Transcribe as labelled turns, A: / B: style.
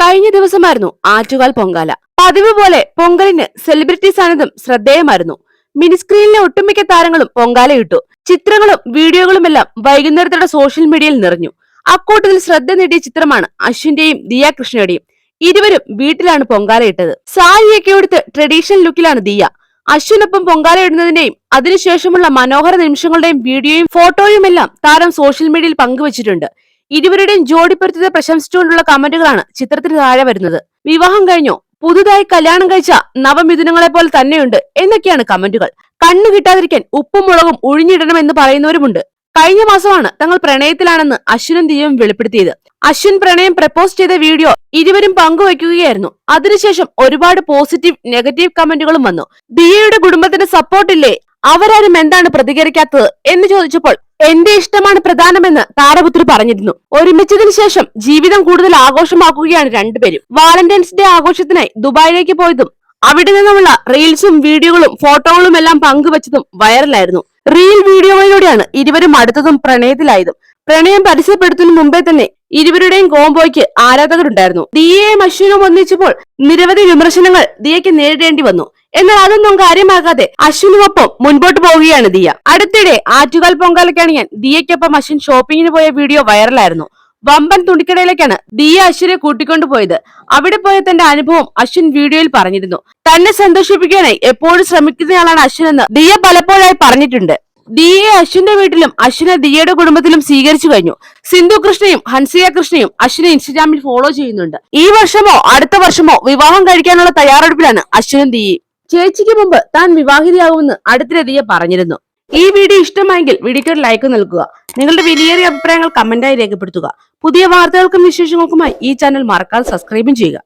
A: കഴിഞ്ഞ ദിവസമായിരുന്നു ആറ്റുകാൽ പൊങ്കാല. പതിവ് പോലെ പൊങ്കലിന് സെലിബ്രിറ്റി സാന്നിധ്യം ശ്രദ്ധേയമായിരുന്നു. മിനിസ്ക്രീനിലെ ഒട്ടുമിക്ക താരങ്ങളും പൊങ്കാലയിട്ടു. ചിത്രങ്ങളും വീഡിയോകളുമെല്ലാം വൈകുന്നേരത്തോടെ സോഷ്യൽ മീഡിയയിൽ നിറഞ്ഞു. അക്കൂട്ടത്തിൽ ശ്രദ്ധ നേടിയ ചിത്രമാണ് അശ്വിന്റെയും ദിയ കൃഷ്ണയുടെയും. ഇരുവരും വീട്ടിലാണ് പൊങ്കാലയിട്ടത്. സാരിയൊക്കെ എടുത്ത് ട്രഡീഷണൽ ലുക്കിലാണ് ദിയ. അശ്വിനൊപ്പം പൊങ്കാലയിടുന്നതിന്റെയും അതിനുശേഷമുള്ള മനോഹര നിമിഷങ്ങളുടെയും വീഡിയോയും ഫോട്ടോയുമെല്ലാം താരം സോഷ്യൽ മീഡിയയിൽ പങ്കുവച്ചിട്ടുണ്ട്. ഇരുവരുടെയും ജോഡിപ്പൊരുത്തത്തെ പ്രശംസിച്ചുകൊണ്ടുള്ള കമന്റുകളാണ് ചിത്രത്തിന് താഴെ വരുന്നത്. വിവാഹം കഴിഞ്ഞോ, പുതുതായി കല്യാണം കഴിച്ച നവമിഥുനങ്ങളെ പോലെ തന്നെയുണ്ട് എന്നൊക്കെയാണ് കമന്റുകൾ. കണ്ണു കിട്ടാതിരിക്കാൻ ഉപ്പും മുളകും ഒഴിഞ്ഞിടണം എന്ന് പറയുന്നവരുമുണ്ട്. കഴിഞ്ഞ മാസമാണ് തങ്ങൾ പ്രണയത്തിലാണെന്ന് അശ്വിനും ദിയയും വെളിപ്പെടുത്തിയത്. അശ്വിൻ പ്രണയം പ്രപ്പോസ് ചെയ്ത വീഡിയോ ഇരുവരും പങ്കുവയ്ക്കുകയായിരുന്നു. അതിനുശേഷം ഒരുപാട് പോസിറ്റീവ് നെഗറ്റീവ് കമന്റുകളും വന്നു. ദിയയുടെ കുടുംബത്തിന് സപ്പോർട്ടില്ലേ, അവരാരും എന്താണ് പ്രതികരിക്കാത്തത് എന്ന് ചോദിച്ചപ്പോൾ എന്റെ ഇഷ്ടമാണ് പ്രധാനമെന്ന് താരപുത്രി പറഞ്ഞിരുന്നു. ഒരുമിച്ചതിനു ശേഷം ജീവിതം കൂടുതൽ ആഘോഷമാക്കുകയാണ് രണ്ടുപേരും. വാലന്റൈൻസ് ഡേ ആഘോഷത്തിനായി ദുബായിലേക്ക് പോയതും അവിടെ നിന്നുമുള്ള റീൽസും വീഡിയോകളും ഫോട്ടോകളും എല്ലാം പങ്കുവച്ചതും വൈറലായിരുന്നു. റീൽ വീഡിയോകളിലൂടെയാണ് ഇരുവരും അടുത്തതും പ്രണയത്തിലായതും. പ്രണയം പരസ്യപ്പെടുത്തുന്നതിന് മുമ്പേ തന്നെ ഇരുവരുടെയും കോംബോയ്ക്ക് ആരാധകരുണ്ടായിരുന്നു. ദിയയും അശ്വിനും ഒന്നിച്ചപ്പോൾ നിരവധി വിമർശനങ്ങൾ ദിയയ്ക്ക് നേരിടേണ്ടി വന്നു. എന്നാൽ അതൊന്നും കാര്യമാകാതെ അശ്വിനുമൊപ്പം മുൻപോട്ട് പോവുകയാണ് ദിയ. അടുത്തിടെ ആറ്റുകാൽ പൊങ്കാലയ്ക്കണിയാൻ ദിയയ്ക്കൊപ്പം അശ്വിൻ ഷോപ്പിങ്ങിന് പോയ വീഡിയോ വൈറലായിരുന്നു. വമ്പൻ തുണിക്കടയിലേക്കാണ് ദിയ അശ്വിനെ കൂട്ടിക്കൊണ്ടുപോയത്. അവിടെ പോയ തന്റെ അനുഭവം അശ്വിൻ വീഡിയോയിൽ പറഞ്ഞിരുന്നു. തന്നെ സന്തോഷിപ്പിക്കാനായി എപ്പോഴും ശ്രമിക്കുന്നയാളാണ് അശ്വിൻ എന്ന് ദിയ പലപ്പോഴായി പറഞ്ഞിട്ടുണ്ട്. ദിയയെ അശ്വിന്റെ വീട്ടിലും അശ്വിനെ ദിയയുടെ കുടുംബത്തിലും സ്വീകരിച്ചു കഴിഞ്ഞു. സിന്ധു കൃഷ്ണയും ഹൻസിയ കൃഷ്ണയും അശ്വിനെ ഇൻസ്റ്റഗ്രാമിൽ ഫോളോ ചെയ്യുന്നുണ്ട്. ഈ വർഷമോ അടുത്ത വർഷമോ വിവാഹം കഴിക്കാനുള്ള തയ്യാറെടുപ്പിലാണ് അശ്വിനും ദിയയും. ചേച്ചിക്ക് മുമ്പ് താൻ വിവാഹിതയാകുമെന്ന് അടുത്തിടെ ദിയ പറഞ്ഞിരുന്നു. ഈ വീഡിയോ ഇഷ്ടമായെങ്കിൽ വീഡിയോക്ക് ഒരു ലൈക്ക് നൽകുക. നിങ്ങളുടെ വിലയേറിയ അഭിപ്രായങ്ങൾ കമന്റായി രേഖപ്പെടുത്തുക. പുതിയ വാർത്തകൾക്കും വിശേഷങ്ങൾക്കുമായി ഈ ചാനൽ മറക്കാതെ സബ്സ്ക്രൈബും ചെയ്യുക.